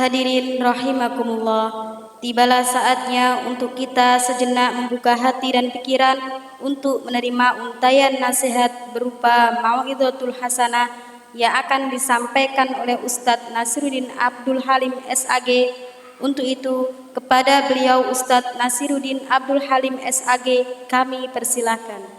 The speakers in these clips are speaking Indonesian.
Hadirin rahimakumullah, tibalah saatnya untuk kita sejenak membuka hati dan pikiran untuk menerima untayan nasihat berupa mau'izatul hasanah yang akan disampaikan oleh Ustadz Nasiruddin Abdul Halim SAG. Untuk itu, kepada beliau Ustadz Nasiruddin Abdul Halim SAG kami persilahkan.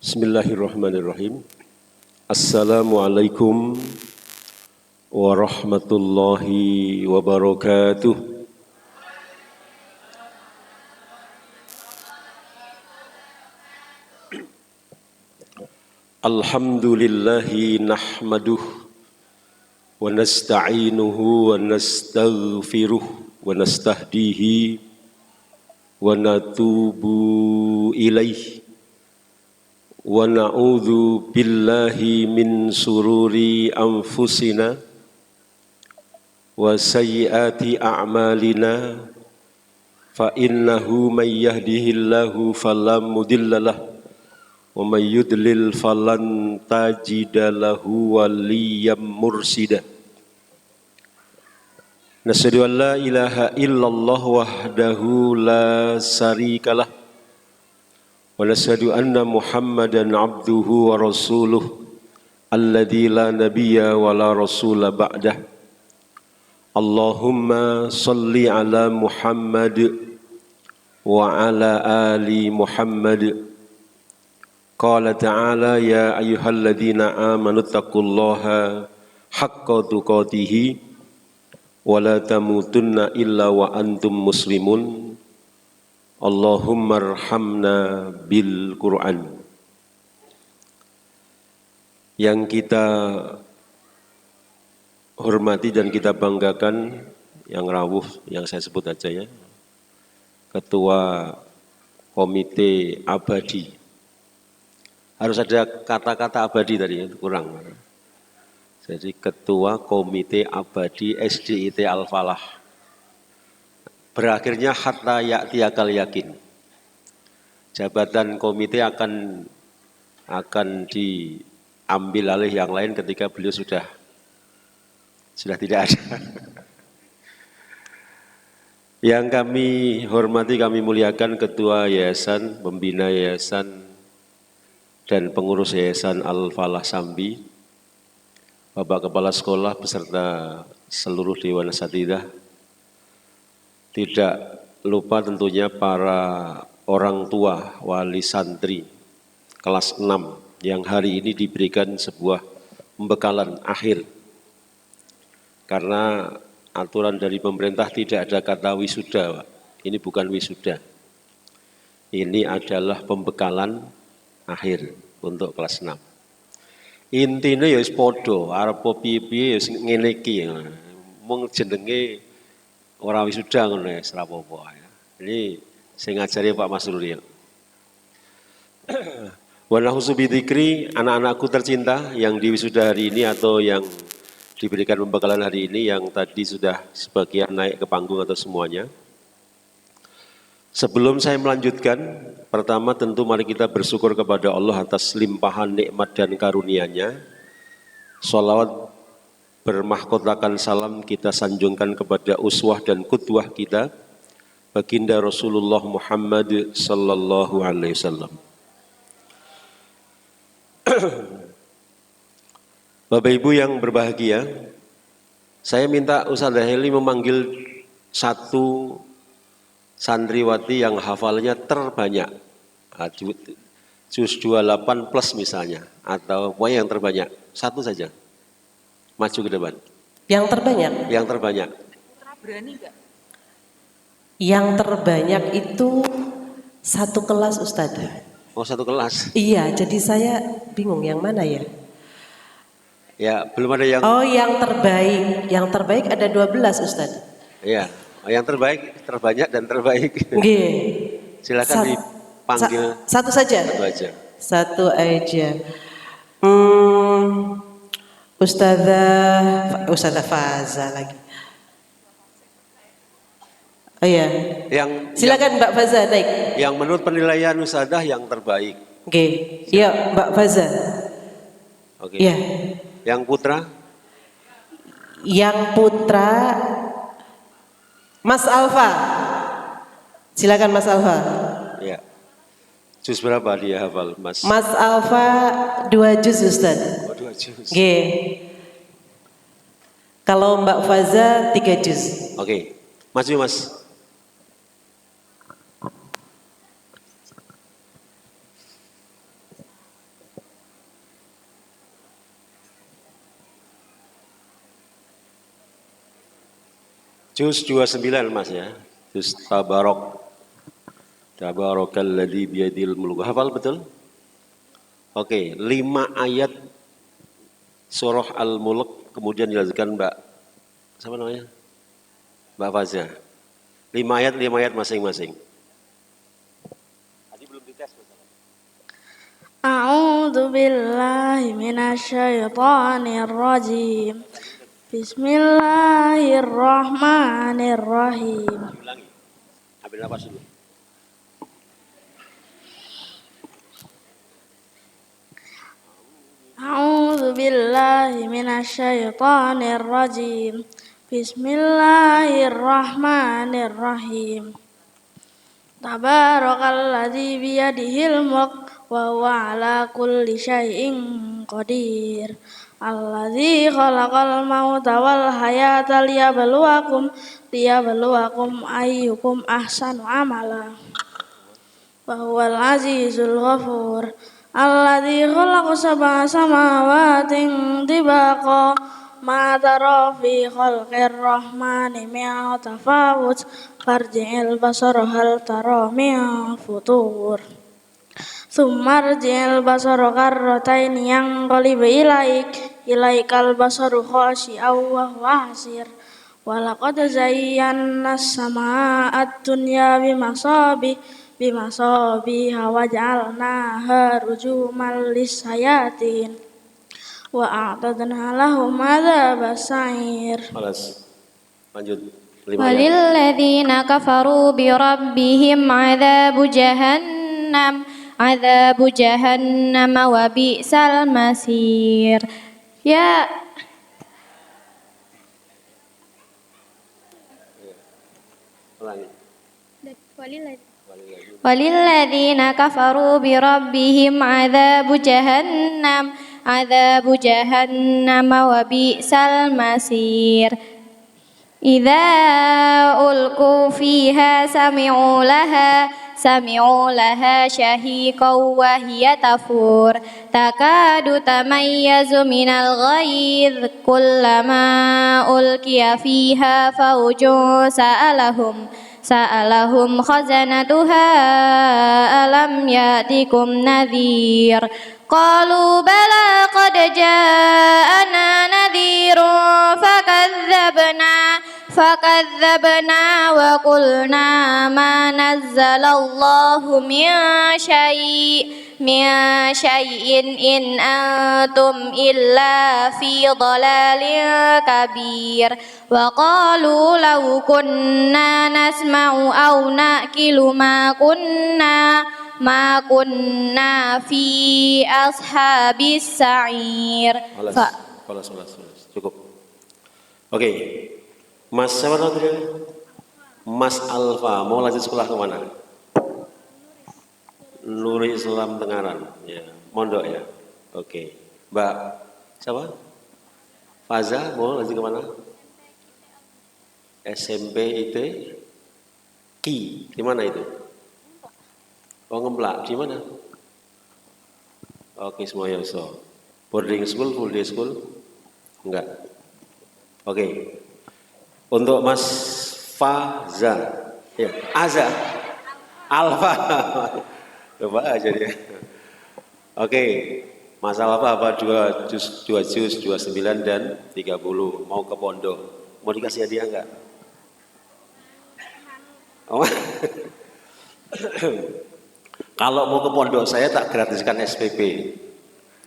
Bismillahirrahmanirrahim. Assalamualaikum warahmatullahi wabarakatuh. Alhamdulillahi nahmaduh wa nasta'inuhu wa nastaghfiruh wa nastahdihi wa natubu ilaih. Wa na'udzu billahi min sururi anfusina wa sayyiati a'malina fa innahu may yahdihillahu fala mudhillalah wa may yudlil falan tajida lahu waliyyam mursida. Nasyhadu an la ilaha illallah wahdahu la syarikalah wa nasyhadu anna Muhammadan abduhu wa rasuluh alladzi la nabiyya wa la rasula ba'dah. Allahumma salli ala Muhammad wa ala ali Muhammad. Qala ta'ala ya ayyuhalladzina amanu taqullaha haqqa tuqatih wa la tamutunna illa wa antum muslimun. Allahumma arhamna bil Qur'an. Yang kita hormati dan kita banggakan, yang rawuh, yang saya sebut aja ya, Ketua Komite Abadi. Harus ada kata-kata abadi tadi, kurang. Jadi Ketua Komite Abadi SDIT Al-Falah. Berakhirnya hatta ya'tiyakal yakin. Jabatan komite akan diambil alih yang lain ketika beliau sudah tidak ada. Yang kami hormati, kami muliakan Ketua Yayasan, Pembina Yayasan, dan Pengurus Yayasan Al-Falah Sambi, Bapak Kepala Sekolah beserta seluruh Dewan Asatidzah. Tidak lupa tentunya para orang tua wali santri kelas 6 yang hari ini diberikan sebuah pembekalan akhir. Karena aturan dari pemerintah tidak ada kata wisuda, Pak. Ini bukan wisuda. Ini adalah pembekalan akhir untuk kelas 6. Intinya ya wis padha, arep piye-piye ya ngene iki. Mung jenenge ora wisuda ngono ya, ora apa-apa ya. Ini saya ngajari Pak Mas Nuril. Wa nahusu bidzikri, anak-anakku tercinta yang diwisuda hari ini atau yang diberikan pembekalan hari ini, yang tadi sudah sebagian naik ke panggung atau semuanya. Sebelum saya melanjutkan, pertama tentu mari kita bersyukur kepada Allah atas limpahan nikmat dan karunia-Nya. Sholawat bermahkotakan salam kita sanjungkan kepada uswah dan qudwah kita, baginda Rasulullah Muhammad sallallahu alaihi wasallam. Bapak Ibu yang berbahagia, saya minta Ustadzah Heli memanggil satu santriwati yang hafalnya terbanyak, juz 28 plus misalnya, atau pokoknya yang terbanyak, satu saja. Maju ke depan. Yang terbanyak? Yang terbanyak. Berani enggak? Yang terbanyak itu satu kelas Ustadzah. Oh, satu kelas. Iya, jadi saya bingung yang mana ya? Ya, belum ada yang. Oh, yang terbaik. Yang terbaik ada 12, Ustaz. Ya, yang terbaik, terbanyak dan terbaik. Nggih. Silakan dipanggil. Satu saja. Satu aja. Satu aja. Ustazah Faza lagi. Oh iya. Silakan Mbak Faza naik. Yang menurut penilaian Ustazah yang terbaik. Oke. Iya, Mbak Faza. Oke. Iya. Yang putra? Yang putra Mas Alfa. Silakan Mas Alfa. Ya. Juz berapa dia hafal, Mas? Mas Alfa 2 juz, Ustaz. Oh, 2 juz. Oke. Kalau Mbak Faza 3 juz. Oke. Maju, Mas. Juz 29, Mas ya. Juz Tabarok. Tabarakalladzi biyadil mulk. Hafal betul? Oke, 5 ayat surah Al-Mulk, kemudian dilanjutkan Mbak, siapa namanya? Mbak Faza. 5 ayat masing-masing. Tadi belum dites. A'udzu billahi minasyaitonir rajim. Bismillahirrahmanirrahim. Ulangi. Ambil napas dulu. A'udzu billahi minasyaitonir rajim. Bismillahirrahmanirrahim. Tabarakalladzi biyadihil mulk wa huwa ala kulli syai'in qadir. Alladzi khalaqal mauta wal hayata liyabluwakum ayyukum ahsanu amala. Wa huwal azizul ghafur. Alladzi khalaqa sab'a samawatin tibaqa ma tara fi khalqir rahmani min tafawut farji'il basara hal tara min futur. Summarji'il basara karrataini yanqalib ilaikal basaru khashi'aw wa huwa hasir. Walaqad zayyana as-samaa'a ad-dunya bimasabiha wa ja'alnaha rujuman lis-sayatin wa a'tadna lahum adzabas sa'ir. Lanjut. Walilladzina kafaru bi rabbihim adzabu jahannam wa bi'sal masir. Ya. Walilladzina kafaru bi rabbihim adzabu jahannam wa bi'sal masir. Idza ulqu fiha sami'u laha shahiqan wa hiya tafur takadu tamayyazu minal ghayz kullama ulqiya fiha fawjun sa'alahum khazanatuha alam ya'tikum nadhir qalu bala qad ja'ana nadhirun fakadzabna wa qulna ma nazzalallahu min syai'in in antum illa fi dhalalin kabir wa qalu law kunna nasma'u aw naqilu ma kunna fi ashabis sa'ir. Cukup. Oke. Mas siapa namanya? Mas Alfa, mau lanjut sekolah kemana? Nuri Islam Tengaran, ya, mondok ya. Oke. Mbak siapa? Faza, mau lanjut kemana? SMP IT Ki, di mana itu? Oh, Ngemplak, di mana? Oke, semuanya so. Boarding school, full day school? Enggak. Oke. Untuk Mas Faza, ya, Aza, Alfa. Lupa aja dia. Oke, masalah apa? 2 juz, 29 dan 30. Mau ke pondok. Mau dikasih hadiah enggak? Oh. Kalau mau ke pondok saya tak gratiskan SPP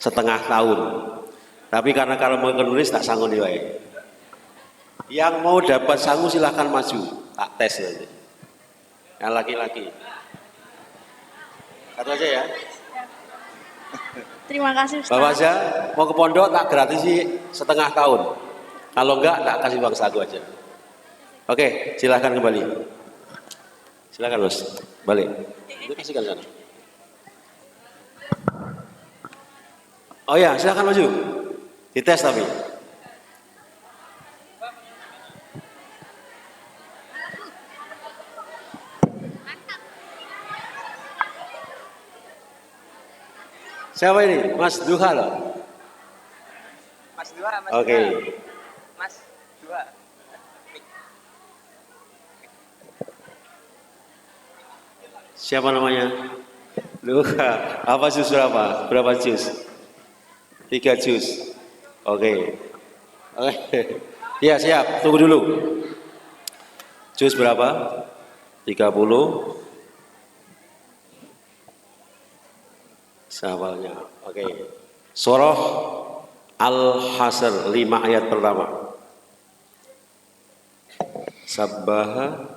setengah tahun. Tapi karena kalau mau nulis tak sanggup wae. Yang mau dapat sangu silahkan maju, tak tes nanti. Yang laki-laki. Satu aja ya. Terima kasih Ustaz. Bapak aja mau ke pondok tak gratisi setengah tahun. Kalau enggak tak kasih uang sagu aja. Oke, silahkan kembali. Silahkan Bos, balik. Itu kasihkan sana. Oh ya, silahkan maju. Dites tapi. Siapa ini? Mas Duha loh. Mas Dua, Mas Oke. Dua. Mas Dua. Siapa namanya? Duha. Apa jus berapa? Berapa jus? 3 jus. Oke. Oke. Ya siap. Tunggu dulu. Jus berapa? 30. Sawalnya. Oke. Surah Al-Hasr 5 ayat pertama. Sabbaha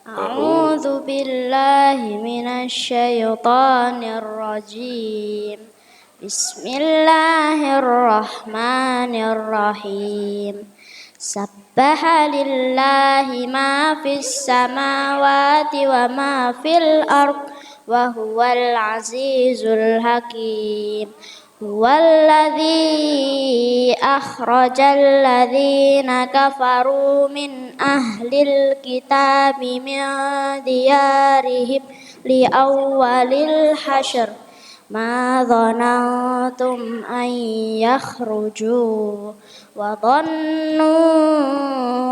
A'udzu billahi minasyaitonir rajim. Bismillahirrahmanirrahim. Sabbaha lillahi ma fis samawati wa ma fil ardh wa huwal azizul hakim. Huwallazi akhrajal ladzina kafaru min ahlil kitabi min diyarihim li awwalil hasyr ma dhanantum an yakhruju wa dhannu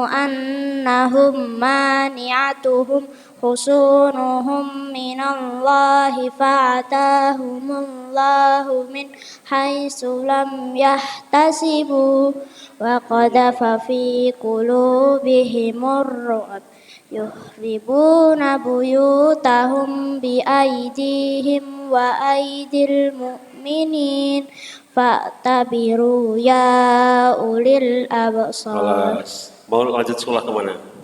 annahum mani'atuhum husunuhum minallahi fa'atahumullahu min haitsu lam yahtasibu wa qadhafa fi qulubihimur ru'b yuhribuna buyutahum bi aydihim wa aydil mu'minin fa'tabiru ya ulil absar. Mau lanjut sekolah kemana?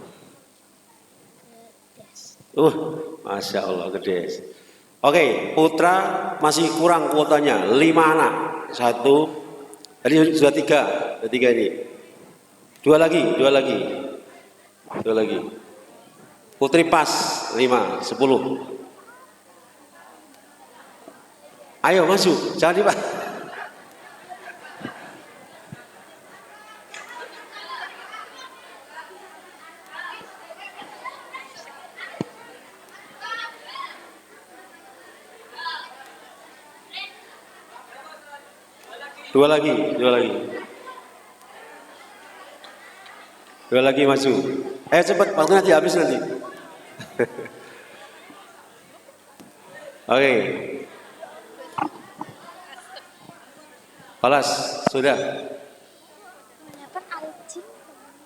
Masya Allah gede. Oke, putra masih kurang kuotanya 5 anak. 1, tadi sudah 3, ada 3 ini. 2 lagi. Putri pas 5, 10. Ayo maju, jangan di Pak. Dua lagi maju. Cepat, waktu nanti habis nanti. Oke. Palas, sudah.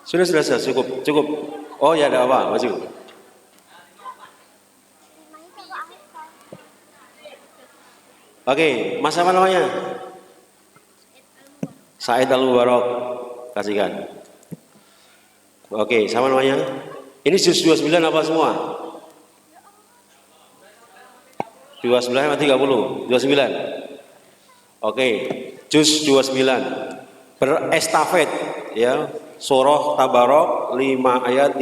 Sudah, cukup. Oh ya ada apa, maju. Oke, Mas apa namanya? Said Al-Mubarak, kasihkan. Oke, sama namanya. Ini juz 29 apa semua? 29 atau 30? 29. Oke, juz 29. Berestafet ya. Surah Tabarok 5 ayat.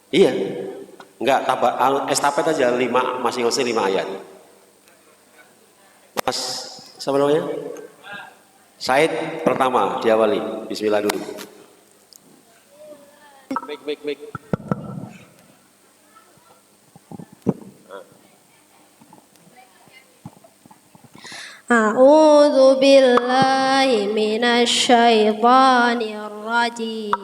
Iya. Enggak, estafet aja 5 masing-masing 5 ayat. Mas, siapa namanya? Said pertama diawali. Bismillah dulu. Baik. A'udzu billahi minasyaitonir rajim.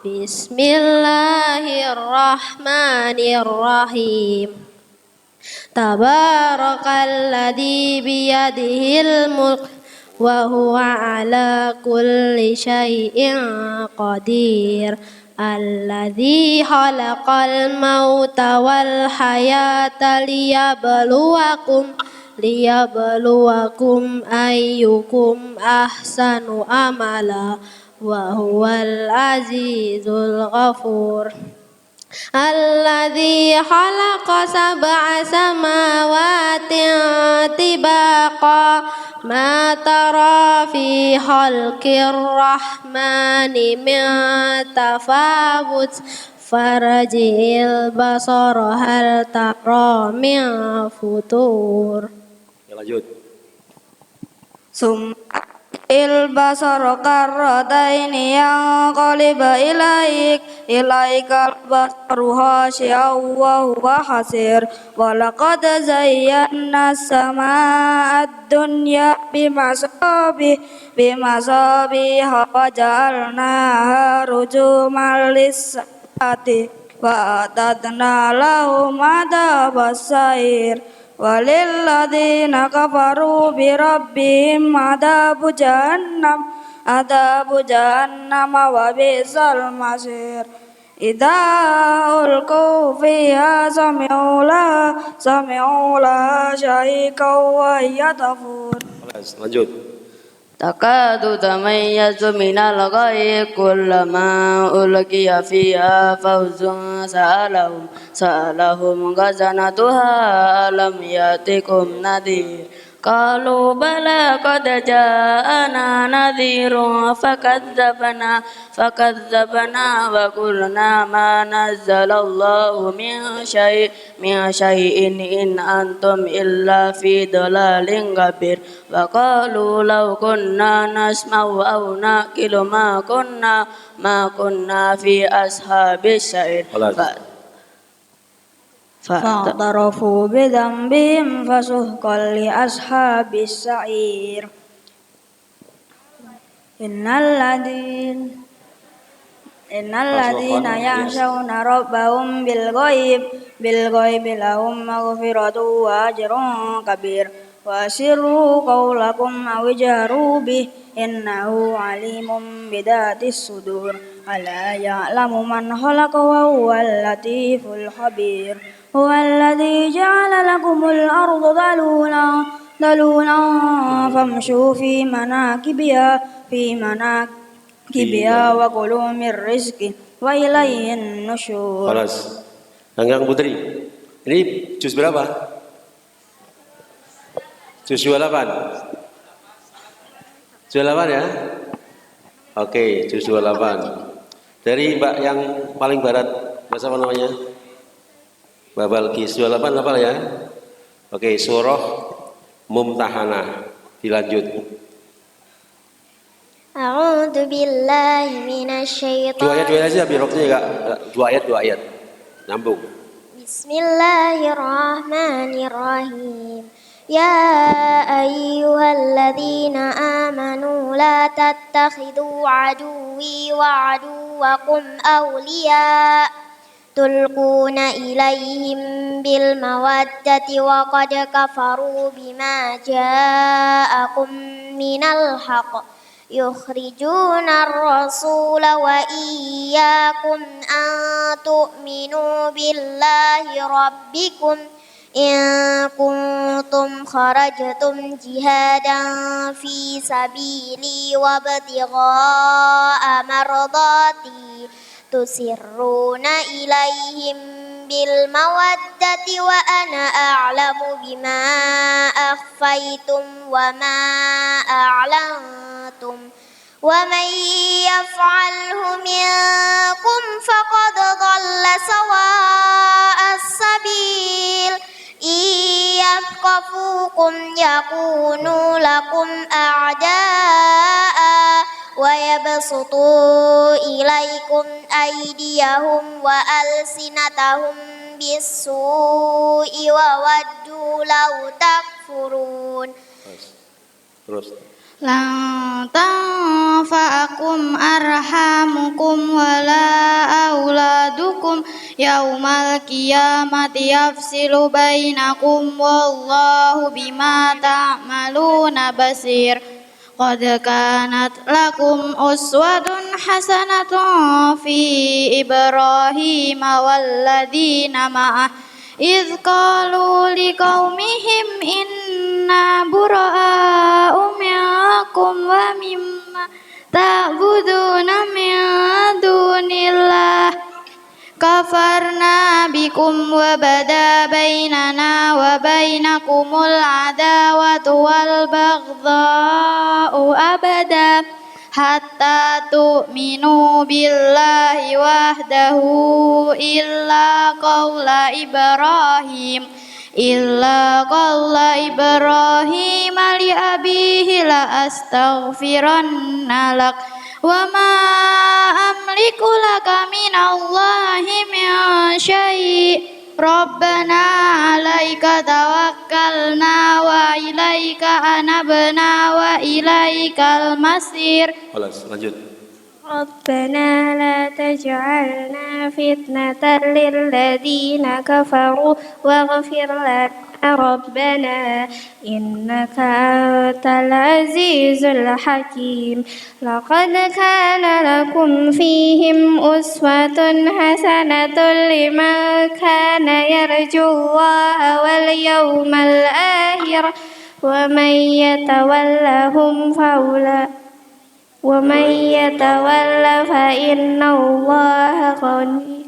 Bismillahirrahmanirrahim. Tabarakalladzi biyadihil mulk wa huwa ala kulli syai'in qadir. Alladzi khalaqal mauta wal hayata liyabluwakum ayyukum ahsanu amala wa huwal azizul ghafur. Alladzi khalaqa sab'a samawati tibaqa ma tara fi khalqir rahmani min tafawut farji'il basara hal tara min futur. Ya, lanjut. Basara karrataini yanqaliba ilaikal basaru khashi'an wa huwa hasir wa laqad zayyana as-samaa'a ad-dunya bimasabiha wa ja'alnaha rujuman lis-saati wa a'tadna lahum adhabas sa'ir walilladzina kafaru birabbihim adabu jahannam wa bi'sal masir. Idza ulqu fiha sami'u laha shahiqan wa yatafur. Lanjut. Takadu tamayyazu minal ghayyi kullama ulqiya fiha fawzun sa'alahum ghazanatuha alam yatikum nadhir qalu bala qad ja'ana nadhirun fakadzabna wa qulna ma nazzalallahu min syai'in in antum illa fi dhalalin kabir wa qalu law kunna nasma'u aw naqilu ma kunna fi ashabis sa'ir fa'tarafu bidhanbihim fasuhqan li ashabis sa'ir. Innal ladzina yakhshawna rabbahum bil ghaibi lahum maghfiratun wa ajrun kabir. Wa sirru qawlakum aw ijharu bih innahu alimun bidatis sudur. Ala ya'lamu man khalaqa wa huwal latiful khabir. Huwallazi ja'ala lakumul arda dalulan famshu fi manakibiha wa kulu mir rizqi wa ilayhin nusyur. Balas. Anggang Putri. Ini juz berapa? Juz 28. Juz 28 ya? Oke, juz 28. Dari Mbak yang paling barat, siapa namanya? Mbak Balkis, 28 apa ya? Oke, surah Mumtahanah. Dilanjut. A'udzu billahi minasy Dua ayat aja biar waktunya enggak dua ayat. Nyambung. Bismillahirrahmanirrahim. Ya ayyuhalladzina amanu la tattakhidhu aduwwi wa aduwwakum awliya tulquna ilaihim bil mawaddati wa qad kafaru bima ja'akum minal haqq yukhrijuna ar-rasula wa iyyakum an tu'minu billahi rabbikum in kuntum kharajtum jihadan fi sabili wa ibtigha'a mardati tusirruna ilaihim bil mawaddati wa ana a'lamu bima akhfaytum wa ma a'lantum wa man yaf'alhu minkum faqad dhalla sawa'as sabil iyafqafukum yakunu lakum a'da'a wa yabsutu ilaikum aydiyahum wa alsinatahum bis-su'i wa waddu law takfurun. Terus. Lan tanfa'akum arhamukum wala Yaumal qiyamati yafsilu bainakum wallahu bima ta'maluna basir. Qad kanat lakum uswatun hasanatun fi Ibrahim walladzina ma'ah idh qalu liqaumihim inna bura'a'u minkum wa mimma ta'buduna min dunillah kafarna bikum wa bada bainana wa bainakumul adawatu wal baghdha'u abada hatta tu'minu billahi wahdahu illa qawla Ibrahim li abihi la astaghfiranna lak wa ma amliku laka minallahi min syai' Rabbana alaika tawakkalna wa ilaika anabna wa ilaikal masir. Lanjut. Rabbana la taj'alna fitnatan lilladina kafaru waghfir lana Rabbana innaka antal azizul hakim. Laqad kana lakum fihim uswatun hasanatun liman kana yarjullaha wal yawmal akhir wa man yatawallahum ومن يتولى فإن الله غني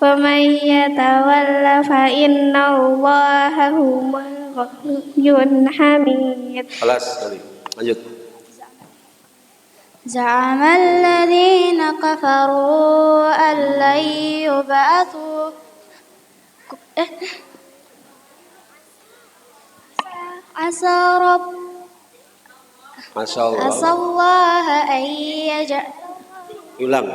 ومن يتولى فإن الله هو الغني الحميد. Lanjut. زعم الذين كفروا أن لن يبعثوا Asallaha ayyaja. Ulang.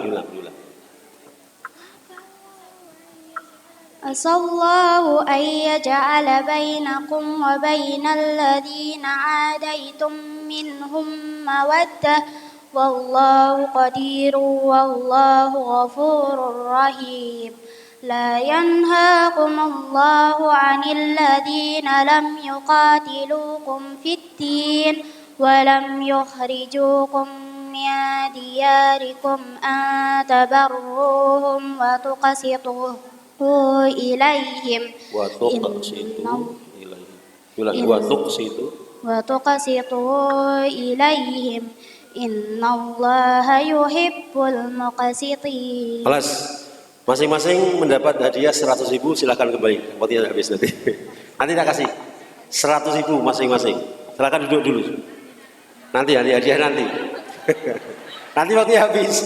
Asallahu ayyaja'ala bainakum wa bainal ladzina 'adaitum minhum mawaddah wallahu qadirun wallahu ghafurur rahim. لا ينهاكم الله عن الذين لم يقاتلوكم في الدين ولم يخرجوكم من دياركم أن تبروهم وتقسطوا إليهم إن الله يحب المقسطين. Masing-masing mendapat hadiah 100.000, silakan kembali. Waktunya habis nanti. Nanti tak kasih 100.000 masing-masing. Silakan duduk dulu. Nanti hadiah nanti. Nanti waktunya habis.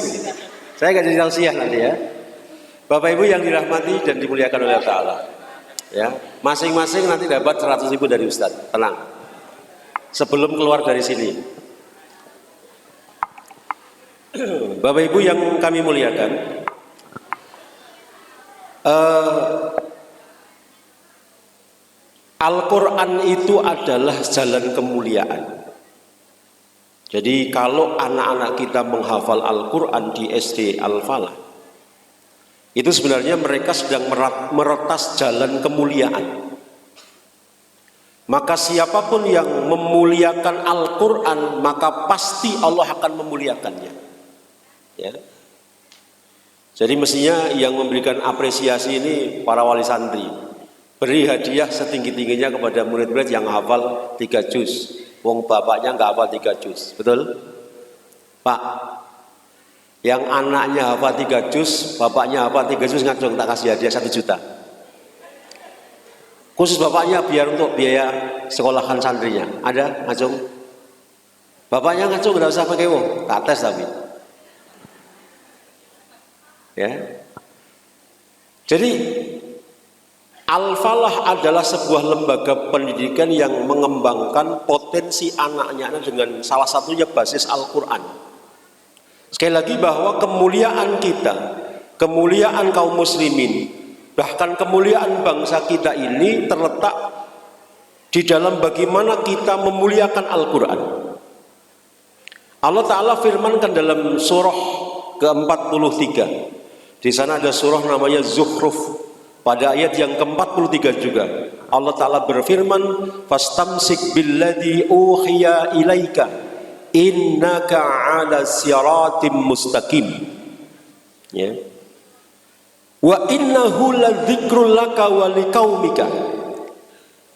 Saya nggak jadi tausiah nanti ya. Bapak Ibu yang dirahmati dan dimuliakan oleh Allah Ta'ala. Ya, masing-masing nanti dapat 100.000 dari Ustadz. Tenang. Sebelum keluar dari sini. Bapak Ibu yang kami muliakan. Al-Quran itu adalah jalan kemuliaan. Jadi kalau anak-anak kita menghafal Al-Quran di SD Al-Falah, itu sebenarnya mereka sedang meretas jalan kemuliaan. Maka siapapun yang memuliakan Al-Quran, maka pasti Allah akan memuliakannya. Ya. Jadi mestinya yang memberikan apresiasi ini para wali santri. Beri hadiah setinggi-tingginya kepada murid-murid yang hafal 3 juz. Wong bapaknya nggak hafal 3 juz. Betul? Pak, yang anaknya hafal 3 juz, bapaknya hafal 3 juz, ngacung tak kasih hadiah 1 juta. Khusus bapaknya biar untuk biaya sekolahan santrinya. Ada ngacung? Bapaknya ngacung nggak usah pakai wong, tak tes tapi. Ya. Jadi Al-Falah adalah sebuah lembaga pendidikan yang mengembangkan potensi anaknya dengan salah satunya basis Al-Quran. Sekali lagi bahwa kemuliaan kita, kemuliaan kaum muslimin, bahkan kemuliaan bangsa kita ini terletak di dalam bagaimana kita memuliakan Al-Quran. Allah Ta'ala firmankan dalam surah ke-43. Di sana ada surah namanya Zukhruf. Pada ayat yang ke-43 juga Allah Ta'ala berfirman, fastamsik billadhi uhiya ilaika innaka ala siratim mustaqim. Ya. Wa innahu ladzikrul laka wa liqaumika.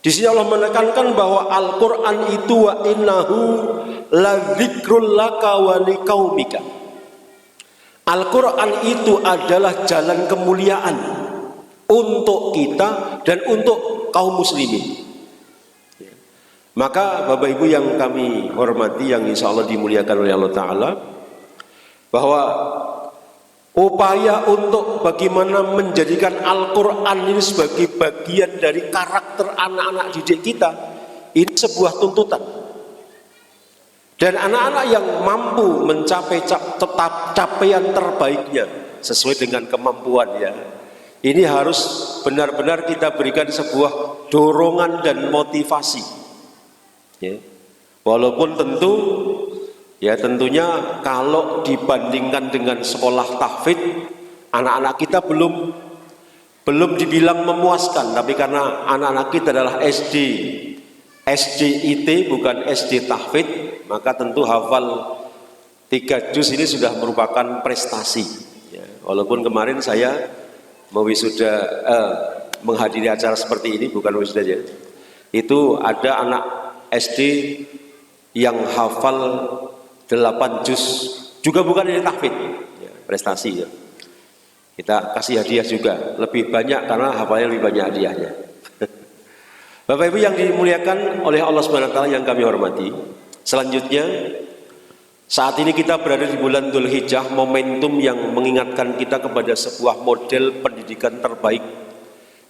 Di sini Allah menekankan bahwa Al-Qur'an itu wa innahu ladzikrul laka wa liqaumika. Al-Qur'an itu adalah jalan kemuliaan untuk kita dan untuk kaum muslimin. Maka Bapak Ibu yang kami hormati, yang insya Allah dimuliakan oleh Allah Ta'ala, bahwa upaya untuk bagaimana menjadikan Al-Quran ini sebagai bagian dari karakter anak-anak didik kita, ini sebuah tuntutan. Dan anak-anak yang mampu mencapai capaian terbaiknya sesuai dengan kemampuannya, ini harus benar-benar kita berikan sebuah dorongan dan motivasi. Ya. Walaupun tentunya kalau dibandingkan dengan sekolah tahfidz, anak-anak kita belum dibilang memuaskan. Tapi karena anak-anak kita adalah SDIT bukan SD tahfidz, maka tentu hafal 3 juz ini sudah merupakan prestasi. Ya. Walaupun kemarin saya menghadiri acara seperti ini, bukan wisuda aja. Itu ada anak SD yang hafal 8 juz, juga bukan ini tahfidz, ya, prestasi ya. Kita kasih hadiah juga, lebih banyak karena hafalnya lebih banyak hadiahnya. Bapak Ibu yang dimuliakan oleh Allah Subhanahu wa taala yang kami hormati, selanjutnya saat ini kita berada di bulan Dzulhijjah, momentum yang mengingatkan kita kepada sebuah model pendidikan terbaik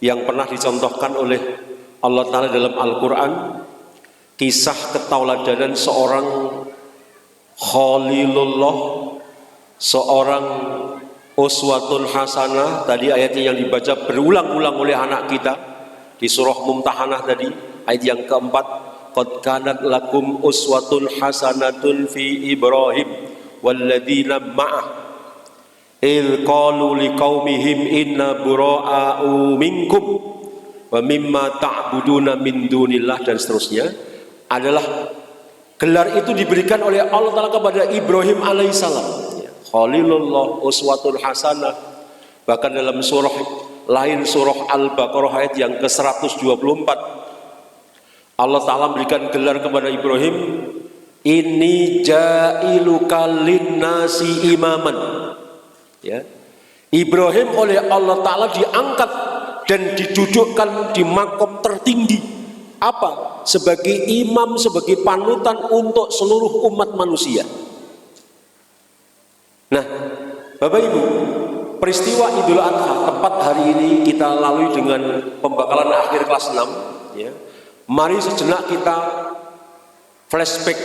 yang pernah dicontohkan oleh Allah Ta'ala dalam Al-Quran. Kisah ketauladanan seorang Khalilullah, seorang uswatun hasanah. Tadi ayatnya yang dibaca berulang-ulang oleh anak kita di surah Mumtahanah tadi, ayat yang keempat. Qad kanat lakum uswatun hasanatun fi Ibrahim walladzina ma'ah idh qalu liqaumihim inna bura'a'u minkum wa mimma ta'buduna min dunillah, dan seterusnya. Adalah gelar itu diberikan oleh Allah Ta'ala kepada Ibrahim alaihissalam, Khalilullah, uswatun hasanah. Bahkan dalam surah lain, surah Al-Baqarah ayat yang ke-124, Allah Ta'ala memberikan gelar kepada Ibrahim, ini ja'iluka linnasi imaman. Ya. Ibrahim oleh Allah Ta'ala diangkat dan didudukkan di makom tertinggi. Apa? Sebagai imam, sebagai panutan untuk seluruh umat manusia. Nah, Bapak Ibu, peristiwa Idul Adha tepat hari ini kita lalui dengan pembakalan akhir kelas 6. Ya. Mari sejenak kita flashback,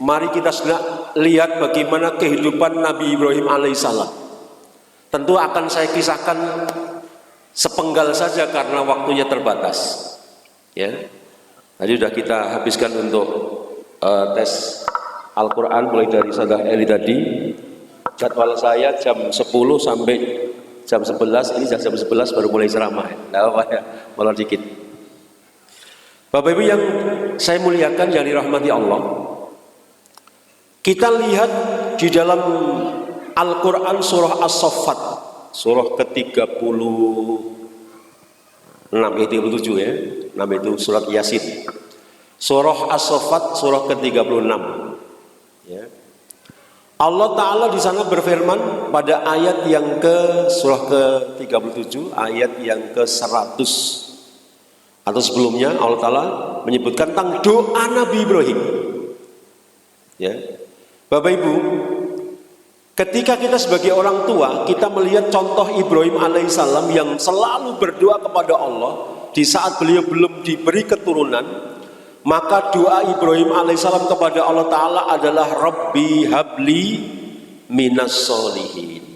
mari kita sejenak lihat bagaimana kehidupan Nabi Ibrahim alaihissalam. Tentu akan saya kisahkan sepenggal saja karena waktunya terbatas. Ya, tadi sudah kita habiskan untuk tes Al-Quran mulai dari Saudara Eli tadi. Jadwal saya jam 10 sampai jam 11, ini jam 11 baru mulai ceramah. Tidak apa ya, malah dikit. Bapak Ibu yang saya muliakan, yang dirahmati Allah, kita lihat di dalam Al-Quran surah As-Saffat, surah ke-36, 37 ya, 6 itu surat Yasin. Surah As-Saffat surah ke-36. Ya. Allah Ta'ala di sana berfirman pada ayat yang surah ke-37, ayat yang ke-100. Atau sebelumnya Allah Ta'ala menyebutkan tentang doa Nabi Ibrahim. Ya. Bapak Ibu, ketika kita sebagai orang tua, kita melihat contoh Ibrahim alaihissalam yang selalu berdoa kepada Allah di saat beliau belum diberi keturunan, maka doa Ibrahim alaihissalam kepada Allah Ta'ala adalah Rabbi habli minas solihin.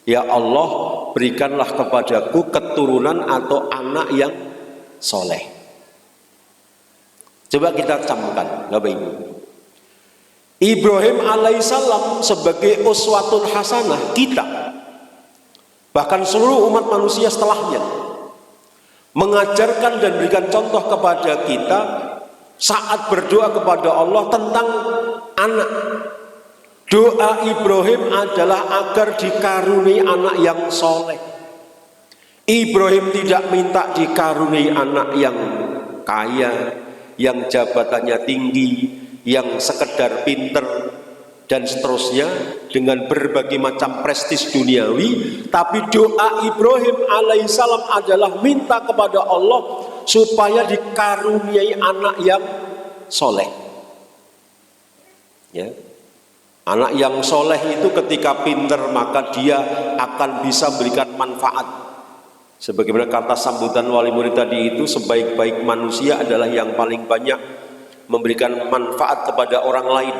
Ya Allah, berikanlah kepadaku keturunan atau anak yang soleh. Coba kita camkan, Bapak Ibu. Ibrahim alaihissalam sebagai uswatun hasanah kita, bahkan seluruh umat manusia setelahnya, mengajarkan dan berikan contoh kepada kita saat berdoa kepada Allah tentang anak. Doa Ibrahim adalah agar dikaruniai anak yang soleh. Ibrahim tidak minta dikaruniai anak yang kaya, yang jabatannya tinggi, yang sekedar pinter dan seterusnya dengan berbagai macam prestis duniawi, tapi doa Ibrahim alaihissalam adalah minta kepada Allah supaya dikaruniai anak yang soleh. Ya. Anak yang soleh itu ketika pinter maka dia akan bisa berikan manfaat. Sebagaimana kata sambutan wali murid tadi itu, sebaik-baik manusia adalah yang paling banyak memberikan manfaat kepada orang lain.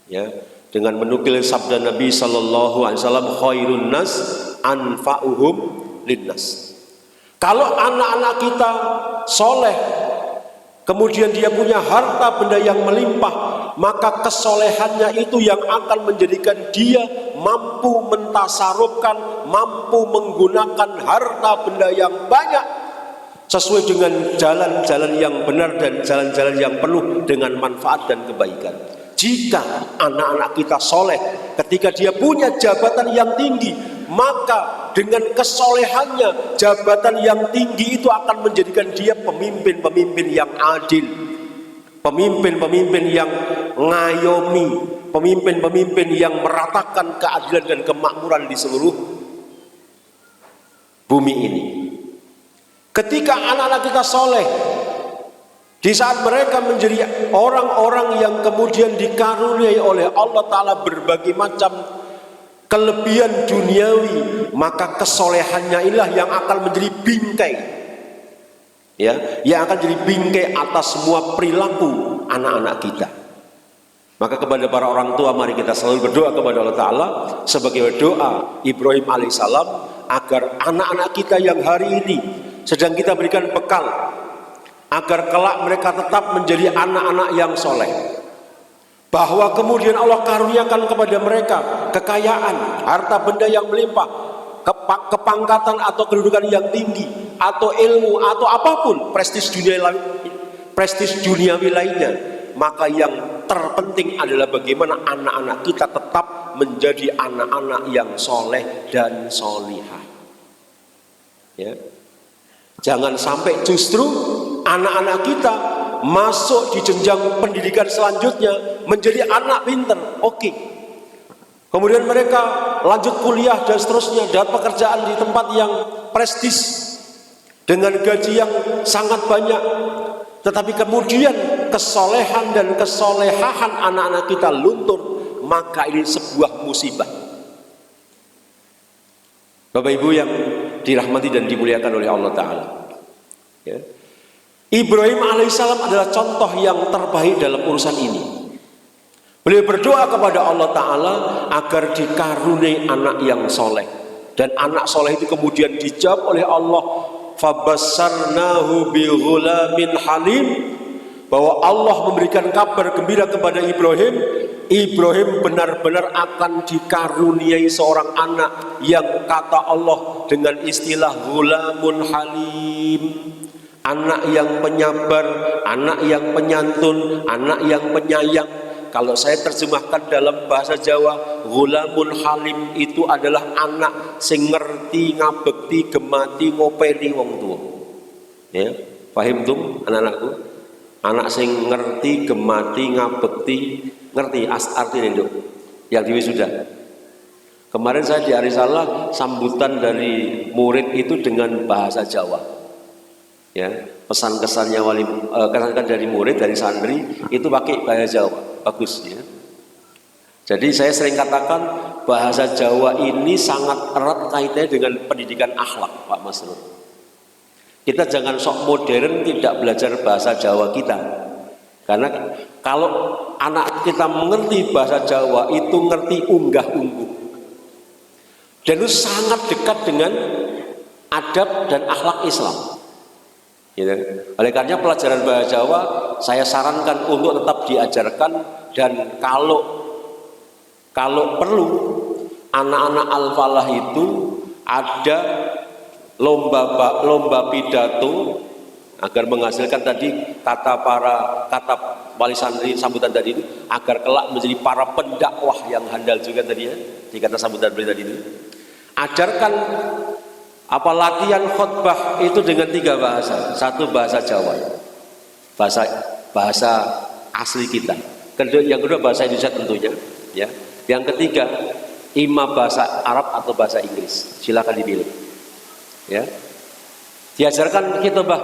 Ya, dengan menukil sabda Nabi sallallahu alaihi wasallam, khairun nas anfa'uhum linnas. Kalau anak-anak kita soleh, kemudian dia punya harta benda yang melimpah, maka kesolehannya itu yang akan menjadikan dia mampu mentasarufkan, mampu menggunakan harta benda yang banyak sesuai dengan jalan-jalan yang benar dan jalan-jalan yang penuh dengan manfaat dan kebaikan. Jika anak-anak kita soleh, ketika dia punya jabatan yang tinggi, maka dengan kesolehannya jabatan yang tinggi itu akan menjadikan dia pemimpin-pemimpin yang adil, pemimpin-pemimpin yang ngayomi, pemimpin-pemimpin yang meratakan keadilan dan kemakmuran di seluruh bumi ini. Ketika anak-anak kita soleh, di saat mereka menjadi orang-orang yang kemudian dikaruniai oleh Allah Ta'ala berbagai macam kelebihan duniawi, maka kesolehannya inilah yang akan menjadi bingkai, ya, yang akan jadi bingkai atas semua perilaku anak-anak kita. Maka kepada para orang tua, mari kita selalu berdoa kepada Allah Ta'ala sebagai doa Ibrahim alaihissalam, agar anak-anak kita yang hari ini sedang kita berikan bekal, agar kelak mereka tetap menjadi anak-anak yang soleh, bahwa kemudian Allah karuniakan kepada mereka kekayaan, harta benda yang melimpah, kepangkatan atau kedudukan yang tinggi, atau ilmu, atau apapun prestis duniawi lainnya. Maka yang terpenting adalah bagaimana anak-anak kita tetap menjadi anak-anak yang soleh dan solihah. Ya. Jangan sampai justru anak-anak kita masuk di jenjang pendidikan selanjutnya menjadi anak pinter, oke. Kemudian mereka lanjut kuliah dan seterusnya, dapat pekerjaan di tempat yang prestis dengan gaji yang sangat banyak. Tetapi kemudian kesolehan dan kesolehahan anak-anak kita luntur, maka ini sebuah musibah. Bapak Ibu yang dirahmati dan dimuliakan oleh Allah Ta'ala, ya. Ibrahim alaihissalam adalah contoh yang terbaik dalam urusan ini. Beliau berdoa kepada Allah Ta'ala agar dikaruniai anak yang soleh, dan anak soleh itu kemudian dijawab oleh Allah, fabassarnahu bighulamin halim, bahwa Allah memberikan kabar gembira kepada Ibrahim. Ibrahim benar-benar akan dikaruniai seorang anak yang kata Allah dengan istilah ghulamun halim, anak yang penyabar, anak yang penyantun, anak yang penyayang. Kalau saya terjemahkan dalam bahasa Jawa, ghulamun halim itu adalah anak sing ngerti ngabekti gemati ngopeni wong tua. Ya, paham tuh anak-anakku? Anak sing ngerti gemati ngabekti, ngerti artinya itu yang diwisuda. Kemarin saya di Arisalah sambutan dari murid itu dengan bahasa Jawa. Ya, pesan-kesannya wali kesan dari murid, dari santri itu pakai bahasa Jawa, bagus ya. Jadi saya sering katakan bahasa Jawa ini sangat erat kaitannya dengan pendidikan akhlak, Pak Masrur. Kita jangan sok modern tidak belajar bahasa Jawa kita, karena kalau anak kita mengerti bahasa Jawa itu ngerti unggah-ungguh, dan itu sangat dekat dengan adab dan akhlak Islam. Gitu. Oleh karena pelajaran bahasa Jawa saya sarankan untuk tetap diajarkan Dan kalau perlu anak-anak Al-Falah itu ada lomba pidato agar menghasilkan tadi kata wali santri sambutan tadi itu, agar kelak menjadi para pendakwah yang handal juga tadi ya, di kata sambutan beliau tadi itu. Ajarkan latihan khutbah itu dengan 3 bahasa. 1 bahasa Jawa, bahasa asli kita. Yang kedua bahasa Indonesia tentunya, ya. Yang ketiga imam bahasa Arab atau bahasa Inggris. Silakan dipilih. Ya. Diajarkan khutbah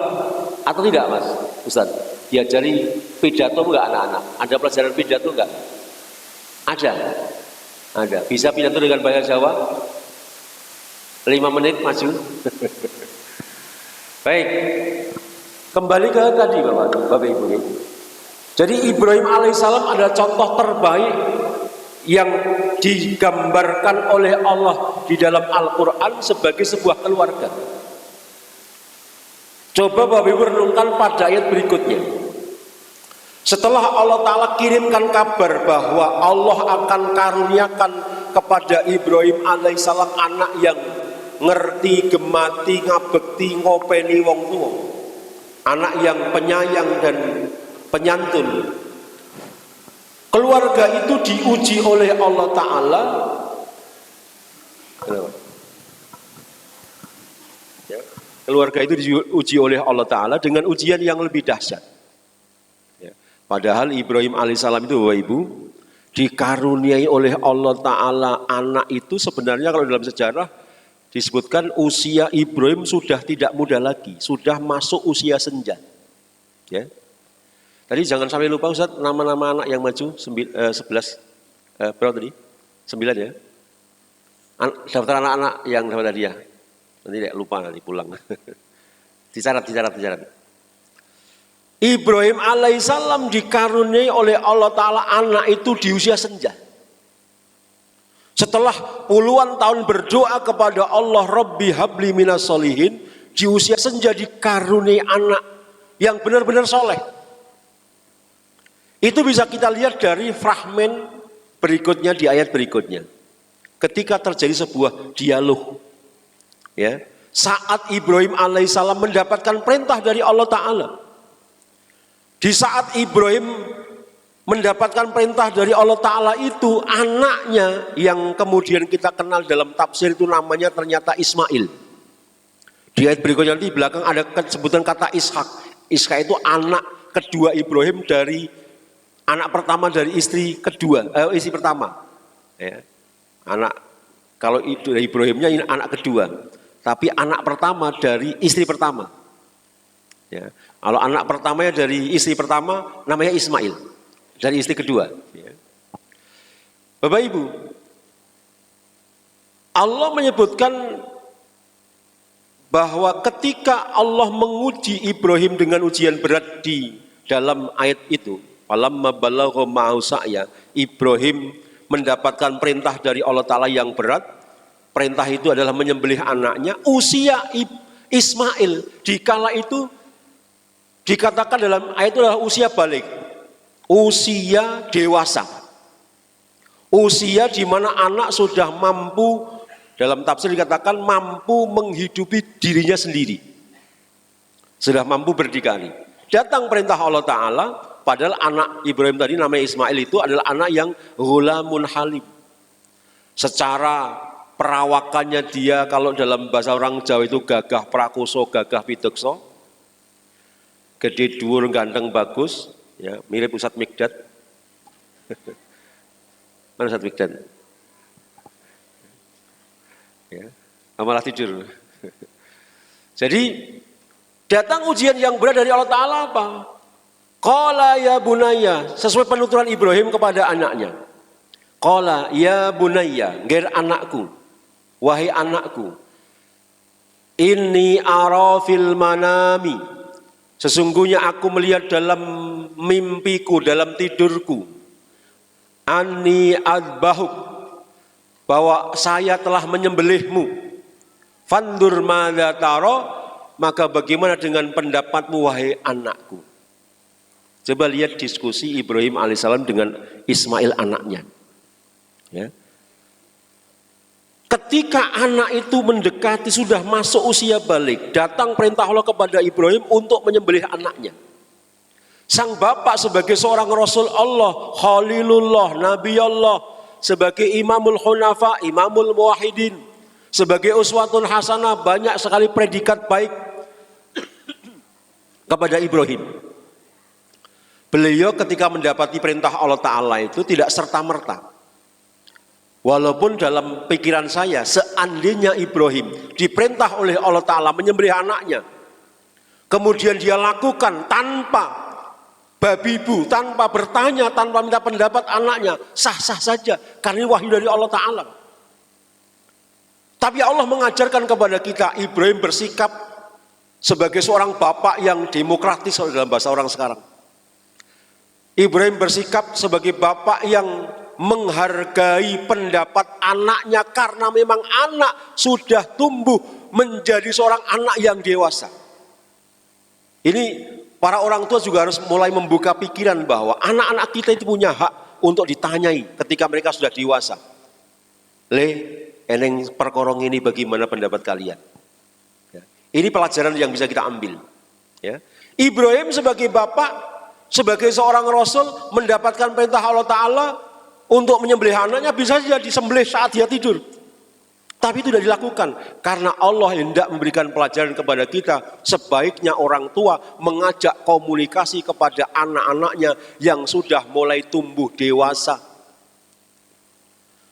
atau tidak, Mas Ustaz? Diajari pidato enggak anak-anak? Ada pelajaran pidato enggak? Ada. Bisa pidato dengan bahasa Jawa? 5 menit maju. Baik. Kembali ke tadi Bapak Ibu. Jadi Ibrahim alaihissalam adalah contoh terbaik yang digambarkan oleh Allah di dalam Al-Quran sebagai sebuah keluarga. Coba Bapak Ibu renungkan pada ayat berikutnya. Setelah Allah Ta'ala kirimkan kabar bahwa Allah akan karuniakan kepada Ibrahim alaihissalam anak yang ngerti, gemati, ngabekti, ngopeni wong tua, anak yang penyayang dan penyantun. Keluarga itu diuji oleh Allah Ta'ala. Keluarga itu diuji oleh Allah Ta'ala dengan ujian yang lebih dahsyat. Padahal Ibrahim alaihissalam itu Bapak Ibu dikaruniai oleh Allah Ta'ala anak itu sebenarnya kalau dalam sejarah disebutkan usia Ibrahim sudah tidak muda lagi, sudah masuk usia senja. Ya. Tadi jangan sampai lupa Ustaz nama-nama anak yang maju 11 berapa tadi? 9 ya. Daftar anak-anak yang dapat hadiah. Nanti tidak lupa nanti pulang. Dicatat. Ibrahim alaihissalam dikaruniai oleh Allah Ta'ala anak itu di usia senja. Setelah puluhan tahun berdoa kepada Allah, Rabbi habli minas solihin, di usia senja dikaruniai anak yang benar-benar soleh. Itu bisa kita lihat dari fragmen berikutnya di ayat berikutnya. Ketika terjadi sebuah dialog, ya, saat Ibrahim alaihissalam mendapatkan perintah dari Allah Ta'ala. Di saat Ibrahim mendapatkan perintah dari Allah Ta'ala itu, anaknya yang kemudian kita kenal dalam tafsir itu namanya ternyata Ismail. Di ayat berikutnya nanti di belakang ada sebutan kata Ishak. Ishak itu anak kedua Ibrahim dari anak pertama dari istri pertama. Ya. Anak kalau itu dari Ibrahimnya ini anak kedua, tapi anak pertama dari istri pertama. Ya. Kalau anak pertamanya dari istri pertama namanya Ismail. Dari istri kedua. Bapak Ibu, Allah menyebutkan bahwa ketika Allah menguji Ibrahim dengan ujian berat di dalam ayat itu, falamma balagha ma'ahu sa'ya, Ibrahim mendapatkan perintah dari Allah Ta'ala yang berat. Perintah itu adalah menyembelih anaknya. Usia Ismail dikala itu dikatakan dalam ayat itu adalah usia balik. Usia dewasa, usia di mana anak sudah mampu, dalam tafsir dikatakan mampu menghidupi dirinya sendiri, sudah mampu berdikari. Datang perintah Allah Ta'ala, padahal anak Ibrahim tadi namanya Ismail itu adalah anak yang ghulamun halim. Secara perawakannya dia kalau dalam bahasa orang Jawa itu gagah prakoso, gagah pidekso, gede dhuwur ganteng bagus. Ya, mirip Ustadz Mikdad. Mana Ustadz Mikdad? Ya, malah tidur. Jadi datang ujian yang berat dari Allah Ta'ala apa? Qala ya bunayya, sesuai penuturan Ibrahim kepada anaknya. Qala ya bunayya, ngger anakku, wahai anakku, inni ara fil manami, sesungguhnya aku melihat dalam mimpiku, dalam tidurku, anni adbahuk, bahwa saya telah menyembelihmu. Fandur madza tara, maka bagaimana dengan pendapatmu wahai anakku? Coba lihat diskusi Ibrahim alaihissalam dengan Ismail anaknya. Ya. Ketika anak itu mendekati sudah masuk usia balik, datang perintah Allah kepada Ibrahim untuk menyembelih anaknya. Sang bapak sebagai seorang Rasul Allah, Khalilullah, Nabi Allah, sebagai Imamul Hunafa, Imamul Muwahhidin, sebagai uswatun hasanah, banyak sekali predikat baik kepada Ibrahim. Beliau ketika mendapati perintah Allah Ta'ala itu tidak serta-merta. Walaupun dalam pikiran saya, seandainya Ibrahim diperintah oleh Allah Ta'ala menyembelih anaknya, kemudian dia lakukan tanpa babi bu, tanpa bertanya, tanpa minta pendapat anaknya, sah-sah saja, karena ini wahyu dari Allah Ta'ala. Tapi Allah mengajarkan kepada kita, Ibrahim bersikap sebagai seorang bapak yang demokratis dalam bahasa orang sekarang. Ibrahim bersikap sebagai bapak yang menghargai pendapat anaknya karena memang anak sudah tumbuh menjadi seorang anak yang dewasa. Ini para orang tua juga harus mulai membuka pikiran bahwa anak-anak kita itu punya hak untuk ditanyai ketika mereka sudah dewasa. Eneng perkorong ini bagaimana pendapat kalian? Ya. Ini pelajaran yang bisa kita ambil. Ya. Ibrahim sebagai bapak, sebagai seorang Rasul mendapatkan perintah Allah Ta'ala untuk menyembelih anaknya, bisa saja disembelih saat dia tidur. Tapi itu tidak dilakukan karena Allah hendak memberikan pelajaran kepada kita. Sebaiknya orang tua mengajak komunikasi kepada anak-anaknya yang sudah mulai tumbuh dewasa,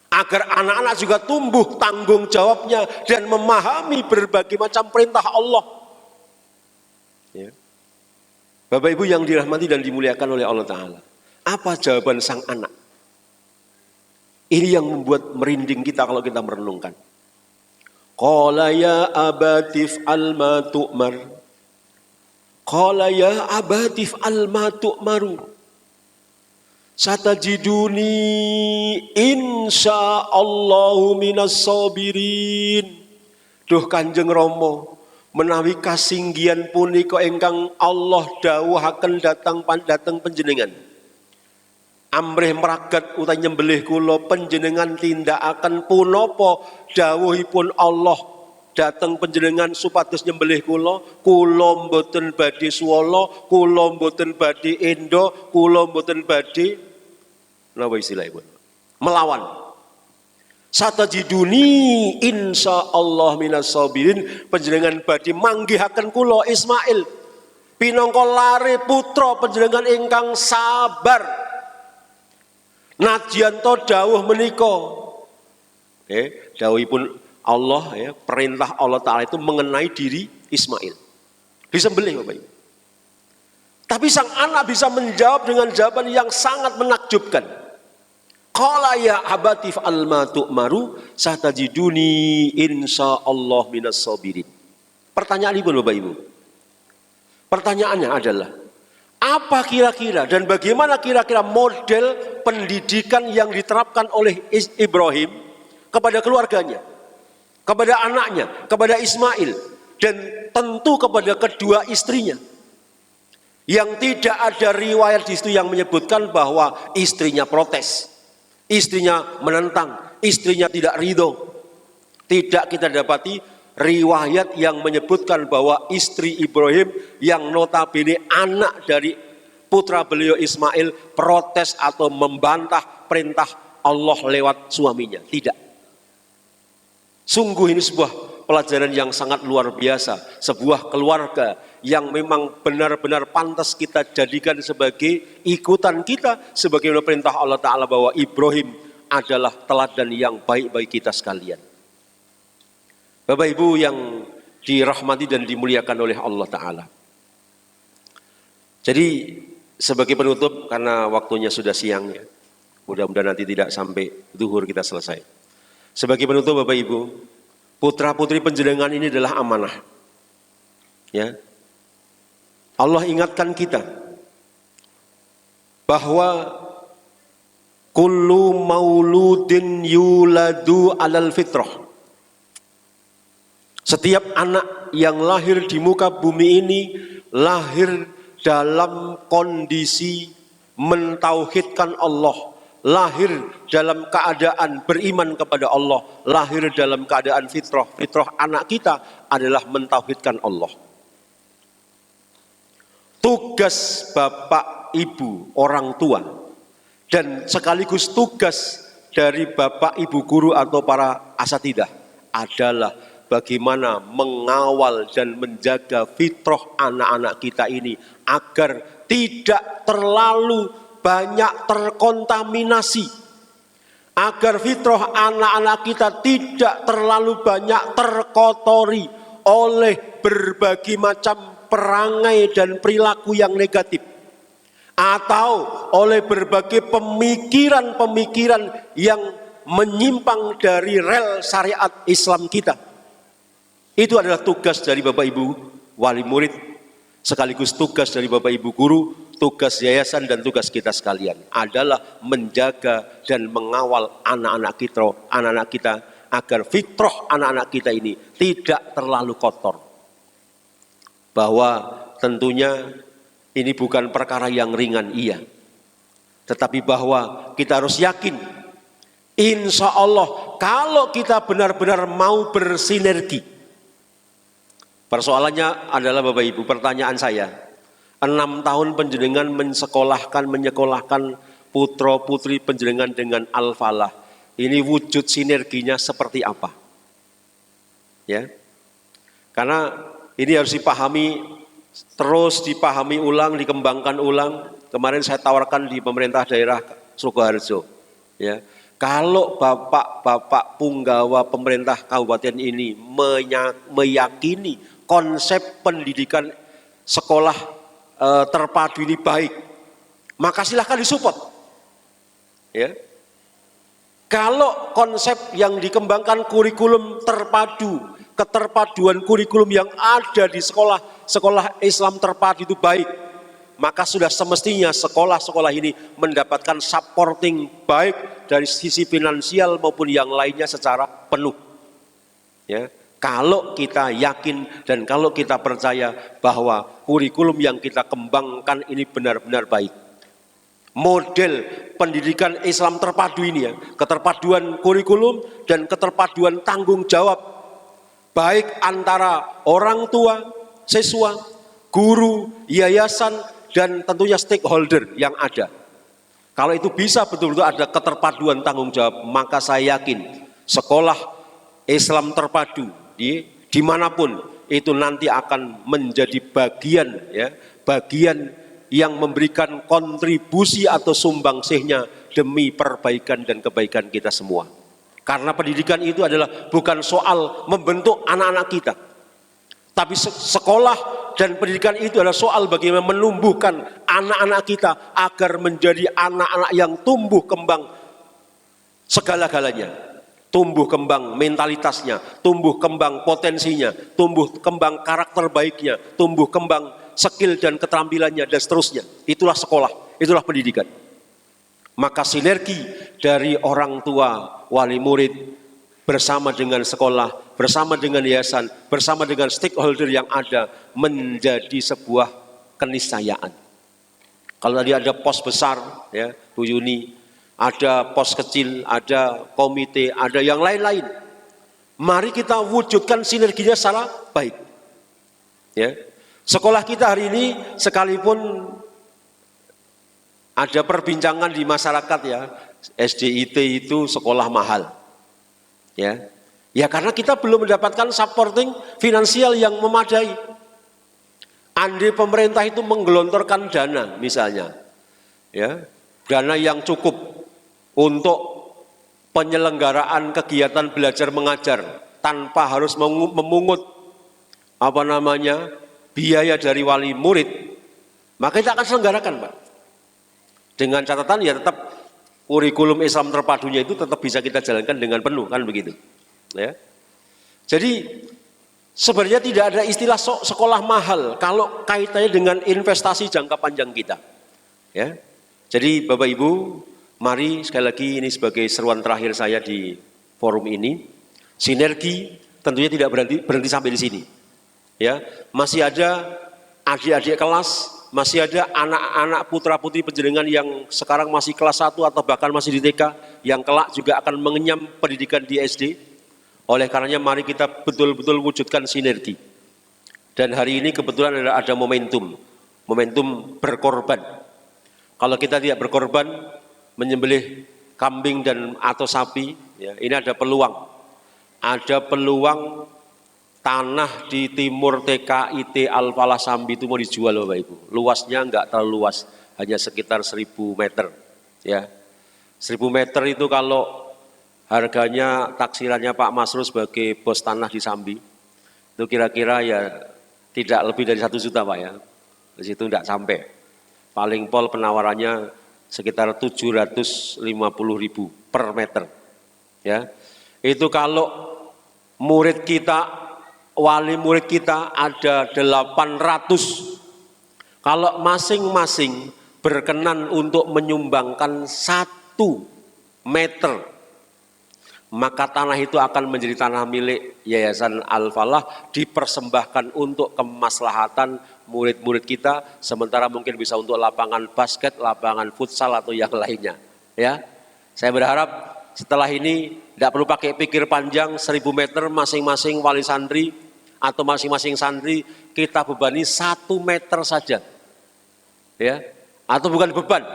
agar anak-anak juga tumbuh tanggung jawabnya dan memahami berbagai macam perintah Allah. Ya. Bapak Ibu yang dirahmati dan dimuliakan oleh Allah Ta'ala, apa jawaban sang anak? Ini yang membuat merinding kita kalau kita merenungkan. Qala ya abatif alma tu'mar. Qala ya abatif alma tu'maru. Satajiduni insyaallahu minas sabirin. Duh Kanjeng Rama, menawi kasinggihan punika ingkang Allah dawuhaken datang panjenengan. Amrih meragat utai nyembelih kula panjenengan tindakaken punapa dawuhipun Allah datang panjenengan supados nyembelih kula mboten badhe swala, kula mboten badhe endo, kula mboten badhe napa istilahipun? Melawan. Satajiduni insyaallah minas sabirin, panjenengan badhe manggihaken kula Ismail pinangka lare putra panjenengan ingkang sabar. Najianto dawuh menika, dawuhipun Allah, ya, perintah Allah Ta'ala itu mengenai diri Ismail. Disembelih Bapak Ibu. Tapi sang anak bisa menjawab dengan jawaban yang sangat menakjubkan. Qala ya abatif alma tu'maru satajiduni insyaallah minas sabirin. Pertanyaan ibu Bapak Ibu. Pertanyaannya adalah, apa kira-kira dan bagaimana kira-kira model pendidikan yang diterapkan oleh Ibrahim kepada keluarganya, kepada anaknya, kepada Ismail, dan tentu kepada kedua istrinya. Yang tidak ada riwayat di situ yang menyebutkan bahwa istrinya protes, istrinya menentang, istrinya tidak ridho. Tidak kita dapati riwayat yang menyebutkan bahwa istri Ibrahim yang notabene anak dari putra beliau Ismail protes atau membantah perintah Allah lewat suaminya. Tidak. Sungguh ini sebuah pelajaran yang sangat luar biasa. Sebuah keluarga yang memang benar-benar pantas kita jadikan sebagai ikutan kita, sebagai perintah Allah Ta'ala bahwa Ibrahim adalah teladan yang baik bagi kita sekalian. Bapak Ibu yang dirahmati dan dimuliakan oleh Allah Ta'ala. Jadi sebagai penutup, karena waktunya sudah siang ya, mudah-mudahan nanti tidak sampai zuhur kita selesai. Sebagai penutup Bapak Ibu, putra putri panjenengan ini adalah amanah. Ya, Allah ingatkan kita bahwa kullu mauludin yuladu alal fitrah. Setiap anak yang lahir di muka bumi ini lahir dalam kondisi mentauhidkan Allah, lahir dalam keadaan beriman kepada Allah, lahir dalam keadaan fitrah. Fitrah anak kita adalah mentauhidkan Allah. Tugas bapak, ibu, orang tua, dan sekaligus tugas dari bapak, ibu guru atau para asatidah adalah bagaimana mengawal dan menjaga fitrah anak-anak kita ini agar tidak terlalu banyak terkontaminasi, agar fitrah anak-anak kita tidak terlalu banyak terkotori oleh berbagai macam perangai dan perilaku yang negatif, atau oleh berbagai pemikiran-pemikiran yang menyimpang dari rel syariat Islam kita. Itu adalah tugas dari Bapak Ibu wali murid, sekaligus tugas dari Bapak Ibu guru, tugas yayasan dan tugas kita sekalian adalah menjaga dan mengawal anak-anak kita agar fitrah anak-anak kita ini tidak terlalu kotor. Bahwa tentunya ini bukan perkara yang ringan, iya. Tetapi bahwa kita harus yakin, insya Allah kalau kita benar-benar mau bersinergi. Persoalannya adalah Bapak Ibu, pertanyaan saya, 6 tahun penjenengan menyekolahkan putra putri penjenengan dengan Al-Falah. Ini wujud sinerginya seperti apa? Ya, karena ini harus dipahami, terus dipahami ulang, dikembangkan ulang. Kemarin saya tawarkan di pemerintah daerah Sukoharjo. Ya, kalau bapak-bapak punggawa pemerintah kabupaten ini meyakini konsep pendidikan sekolah terpadu ini baik, maka silahkan disupport. Ya, kalau konsep yang dikembangkan kurikulum terpadu, keterpaduan kurikulum yang ada di sekolah Islam terpadu itu baik, maka sudah semestinya sekolah-sekolah ini mendapatkan supporting baik dari sisi finansial maupun yang lainnya secara penuh. Ya, kalau kita yakin dan kalau kita percaya bahwa kurikulum yang kita kembangkan ini benar-benar baik. Model pendidikan Islam terpadu ini ya, keterpaduan kurikulum dan keterpaduan tanggung jawab baik antara orang tua, siswa, guru, yayasan, dan tentunya stakeholder yang ada. Kalau itu bisa betul-betul ada keterpaduan tanggung jawab, maka saya yakin sekolah Islam terpadu dimanapun itu nanti akan menjadi bagian yang memberikan kontribusi atau sumbangsihnya demi perbaikan dan kebaikan kita semua. Karena pendidikan itu adalah bukan soal membentuk anak-anak kita, tapi sekolah dan pendidikan itu adalah soal bagaimana menumbuhkan anak-anak kita agar menjadi anak-anak yang tumbuh kembang segala-galanya, tumbuh kembang mentalitasnya, tumbuh kembang potensinya, tumbuh kembang karakter baiknya, tumbuh kembang skill dan keterampilannya dan seterusnya. Itulah sekolah, itulah pendidikan. Maka sinergi dari orang tua, wali murid, bersama dengan sekolah, bersama dengan yayasan, bersama dengan stakeholder yang ada menjadi sebuah keniscayaan. Kalau tadi ada pos besar, ya Bu Yuni, ada pos kecil, ada komite, ada yang lain-lain. Mari kita wujudkan sinerginya secara baik. Ya, sekolah kita hari ini sekalipun ada perbincangan di masyarakat ya, SDIT itu sekolah mahal. Ya, karena kita belum mendapatkan supporting finansial yang memadai. Andai pemerintah itu menggelontorkan dana misalnya, ya, dana yang cukup untuk penyelenggaraan kegiatan belajar mengajar tanpa harus memungut biaya dari wali murid, maka kita akan selenggarakan, Pak. Dengan catatan ya tetap kurikulum Islam terpadunya itu tetap bisa kita jalankan dengan penuh, kan begitu. Ya. Jadi sebenarnya tidak ada istilah sekolah mahal kalau kaitannya dengan investasi jangka panjang kita. Ya. Jadi Bapak Ibu, mari sekali lagi ini sebagai seruan terakhir saya di forum ini, sinergi tentunya tidak berhenti sampai di sini. Ya, masih ada adik-adik kelas masih ada anak-anak putra-putri panjenengan yang sekarang masih kelas 1 atau bahkan masih di TK, yang kelak juga akan mengenyam pendidikan di SD. Oleh karenanya mari kita betul-betul wujudkan sinergi. Dan hari ini kebetulan ada momentum berkorban. Kalau kita tidak berkorban, menyembelih kambing dan atau sapi, ya, ini ada peluang tanah di timur TKIT Al-Falah Sambi itu mau dijual Bapak Ibu. Luasnya enggak terlalu luas, hanya sekitar 1000 meter. Ya. 1000 meter itu kalau harganya taksirannya Pak Masrur sebagai bos tanah di Sambi, itu kira-kira ya tidak lebih dari 1 juta Pak ya. Di situ enggak sampai. Paling pol penawarannya sekitar 750.000 per meter. Ya. Itu kalau murid kita, wali murid kita ada 800. Kalau masing-masing berkenan untuk menyumbangkan 1 meter, maka tanah itu akan menjadi tanah milik Yayasan Al-Falah, dipersembahkan untuk kemaslahatan murid-murid kita, sementara mungkin bisa untuk lapangan basket, lapangan futsal atau yang lainnya. Ya, saya berharap setelah ini tidak perlu pakai pikir panjang, 1000 meter masing-masing wali santri atau masing-masing santri kita bebani 1 meter saja. Ya, atau bukan beban,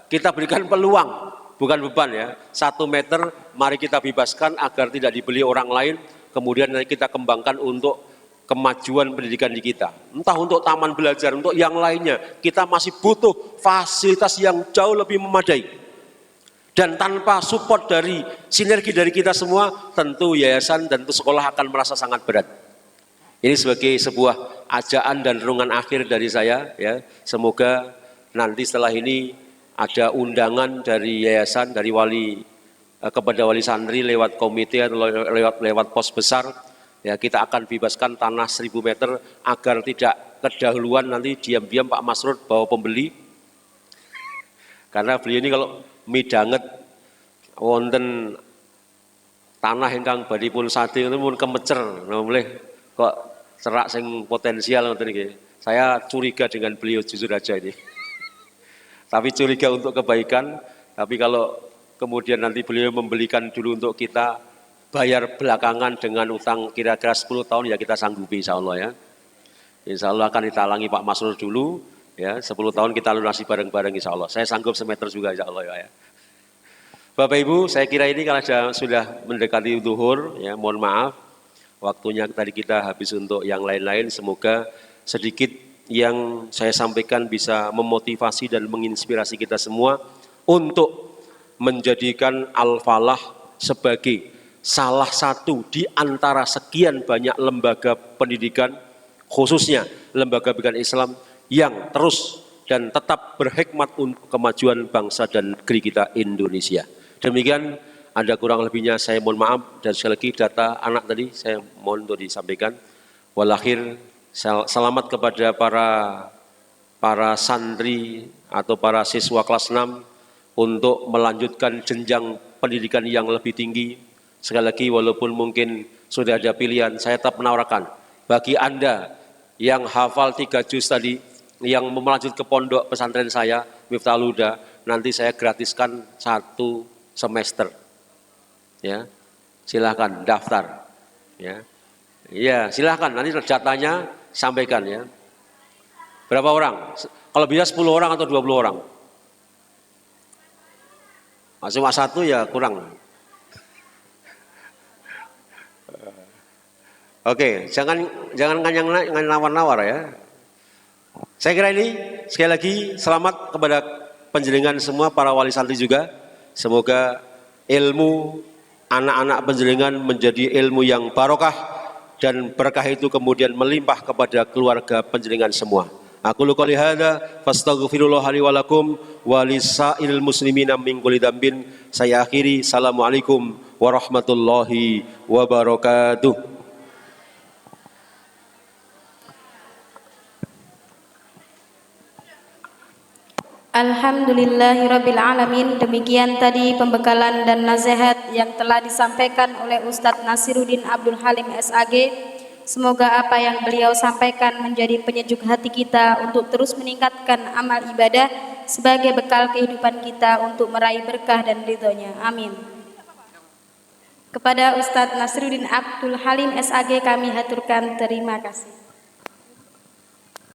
kita berikan peluang, bukan beban ya. 1 meter mari kita bebaskan agar tidak dibeli orang lain, kemudian nanti kita kembangkan untuk kemajuan pendidikan di kita. Entah untuk taman belajar, untuk yang lainnya, kita masih butuh fasilitas yang jauh lebih memadai. Dan tanpa support dari sinergi dari kita semua, tentu yayasan dan tentu sekolah akan merasa sangat berat. Ini sebagai sebuah ajaan dan renungan akhir dari saya. Ya, semoga nanti setelah ini ada undangan dari yayasan, dari wali kepada wali santri lewat komite atau lewat pos besar. Ya, kita akan bebaskan tanah 1000 meter agar tidak kedahuluan nanti diam-diam Pak Masrur bawa pembeli. Karena beliau ini kalau midanget wonten tanah ingkang badipun sade itu pun kemecer, boleh kok cerak sing potensial ngoten iki. Saya curiga dengan beliau jujur aja ini. Tapi curiga untuk kebaikan, tapi kalau kemudian nanti beliau membelikan dulu untuk kita, bayar belakangan dengan utang kira-kira 10 tahun ya kita sanggupi insyaallah ya. Insyaallah akan ditalangi Pak Masrur dulu. Ya, 10 tahun kita lunasi bareng-bareng insya Allah. Saya sanggup semeter juga insya Allah ya. Bapak Ibu, saya kira ini kalau sudah mendekati zuhur, ya mohon maaf. Waktunya tadi kita habis untuk yang lain-lain. Semoga sedikit yang saya sampaikan bisa memotivasi dan menginspirasi kita semua untuk menjadikan Al-Falah sebagai salah satu di antara sekian banyak lembaga pendidikan, khususnya lembaga pendidikan Islam yang terus dan tetap berhikmat untuk kemajuan bangsa dan negeri kita Indonesia. Demikian, ada kurang lebihnya saya mohon maaf, dan sekali lagi data anak tadi saya mohon untuk disampaikan. Walakhir, selamat kepada para santri atau para siswa kelas 6 untuk melanjutkan jenjang pendidikan yang lebih tinggi. Sekali lagi, walaupun mungkin sudah ada pilihan, saya tetap menawarkan bagi Anda yang hafal 3 juz tadi, yang melanjut ke pondok pesantren saya, Miftahul Huda, nanti saya gratiskan 1 semester. Ya, silakan daftar. Ya, iya silakan. Nanti datanya sampaikan ya. Berapa orang? Kalau bisa 10 orang atau 20 orang. Cuma 1 ya kurang. Oke, jangan nawar-nawar ya. Saya kira ini sekali lagi selamat kepada panjenengan semua para wali santri juga. Semoga ilmu anak-anak panjenengan menjadi ilmu yang barokah dan berkah itu kemudian melimpah kepada keluarga panjenengan semua. Aku qouli hadza fastaghfirullah li wa lakum wa lisairil muslimina min kulli dzambin. Saya akhiri, assalamualaikum warahmatullahi wabarakatuh. Alhamdulillahirabbil alamin. Demikian tadi pembekalan dan nasihat yang telah disampaikan oleh Ustadz Nasiruddin Abdul Halim SAG. Semoga apa yang beliau sampaikan menjadi penyejuk hati kita untuk terus meningkatkan amal ibadah sebagai bekal kehidupan kita untuk meraih berkah dan ridhonya. Amin. Kepada Ustadz Nasruddin Abdul Halim SAG kami haturkan terima kasih.